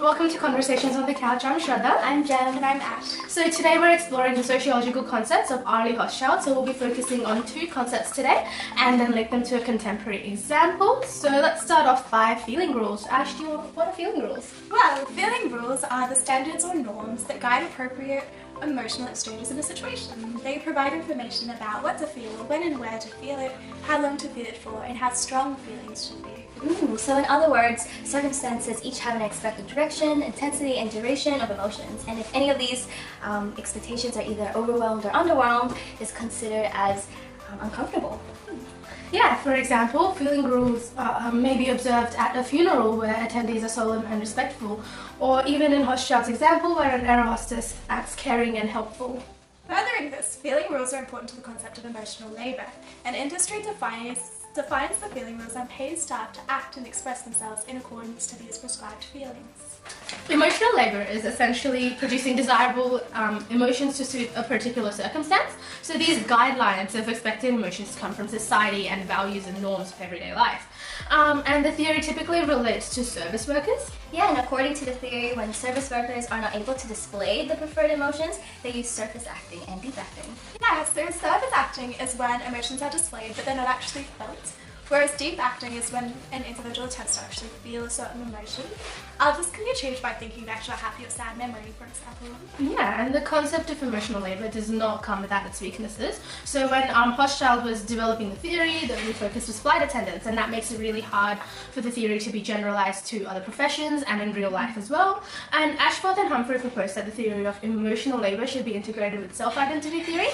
Welcome to Conversations on the Couch. I'm Shraddha. I'm Jem. And I'm Ash. So today we're exploring the sociological concepts of Arlie Hochschild. So we'll be focusing on two concepts today and then link them to a contemporary example. So let's start off by feeling rules. Ash, what are feeling rules? Well, feeling rules are the standards or norms that guide appropriate emotional exchanges in a situation. They provide information about what to feel, when and where to feel it, how long to feel it for, and how strong feelings should be. So in other words, circumstances each have an expected direction, intensity, and duration of emotions. And if any of these expectations are either overwhelmed or underwhelmed, is considered as uncomfortable. Yeah, for example, feeling rules may be observed at a funeral where attendees are solemn and respectful, or even in Hochschild's example where an air hostess acts caring and helpful. Furthering this, feeling rules are important to the concept of emotional labour. An industry defines the feeling rules and pays staff to act and express themselves in accordance to these prescribed feelings. Emotional labour is essentially producing desirable emotions to suit a particular circumstance. So these guidelines of expected emotions come from society and values and norms of everyday life. And the theory typically relates to service workers. Yeah, and according to the theory, when service workers are not able to display the preferred emotions, they use surface acting and deep acting. Yeah, so surface acting is when emotions are displayed but they're not actually felt, whereas deep acting is when an individual attempts to actually feel a certain emotion. This can be achieved by thinking back to a happy or sad memory, for example. Yeah, and the concept of emotional labour does not come without its weaknesses. So when Hochschild was developing the theory, the only focus was flight attendants, and that makes it really hard for the theory to be generalised to other professions and in real life as well. And Ashworth and Humphrey proposed that the theory of emotional labour should be integrated with self-identity theory,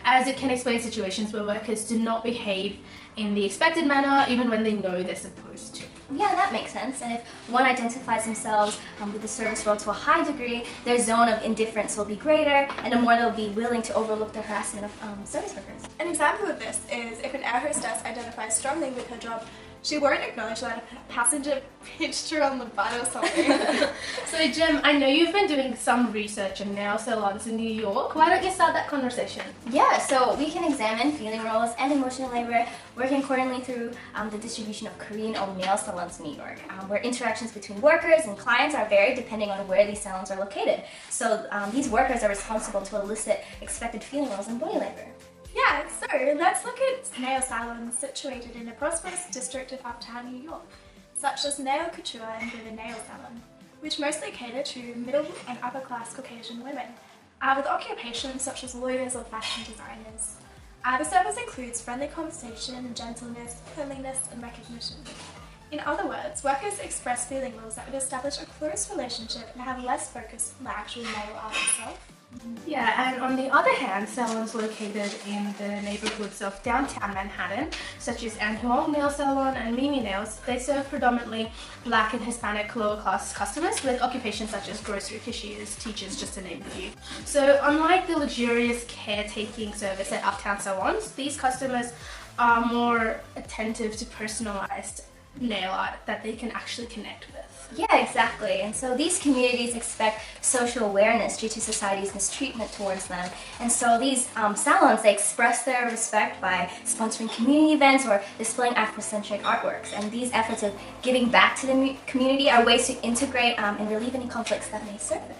as it can explain situations where workers do not behave in the expected manner even when they know they're supposed to. Yeah, that makes sense. And if one identifies themselves with the service role to a high degree, their zone of indifference will be greater, and the more they'll be willing to overlook the harassment of service workers. An example of this is if an air hostess identifies strongly with her job, she won't acknowledge that a passenger pinched her on the butt or something. So Jem, I know you've been doing some research in nail salons in New York. Why don't you start that conversation? Yeah, so we can examine feeling roles and emotional labor working accordingly through the distribution of Korean-owned nail salons in New York, where interactions between workers and clients are varied depending on where these salons are located. So these workers are responsible to elicit expected feeling roles and body labor. Yeah, so let's look at nail salons situated in a prosperous district of uptown New York, such as Nail Couture and Vivid Nail Salon, which mostly cater to middle and upper class Caucasian women, with occupations such as lawyers or fashion designers. The service includes friendly conversation, gentleness, cleanliness, and recognition. In other words, workers express feeling rules that would establish a close relationship and have less focus on the actual nail art itself. Yeah, and on the other hand, salons located in the neighborhoods of downtown Manhattan, such as An Huong Nail Salon and Mimi Nails, they serve predominantly Black and Hispanic lower class customers with occupations such as grocery cashiers, teachers, just to name a few. So unlike the luxurious caretaking service at uptown salons, these customers are more attentive to personalized nail art that they can actually connect with. Yeah, exactly. And so these communities expect social awareness due to society's mistreatment towards them. And so these salons, they express their respect by sponsoring community events or displaying Afrocentric artworks. And these efforts of giving back to the community are ways to integrate and relieve any conflicts that may surface.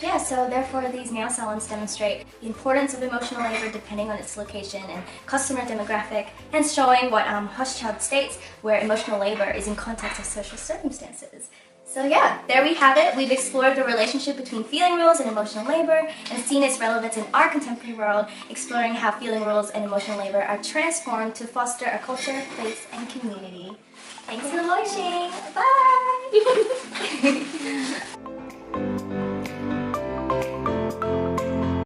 Yeah, so therefore these nail salons demonstrate the importance of emotional labor depending on its location and customer demographic, hence showing what Hochschild states, where emotional labor is in context of social circumstances. So yeah, there we have it. We've explored the relationship between feeling rules and emotional labor and seen its relevance in our contemporary world, exploring how feeling rules and emotional labor are transformed to foster a culture, place, and community. Thanks for watching. Bye!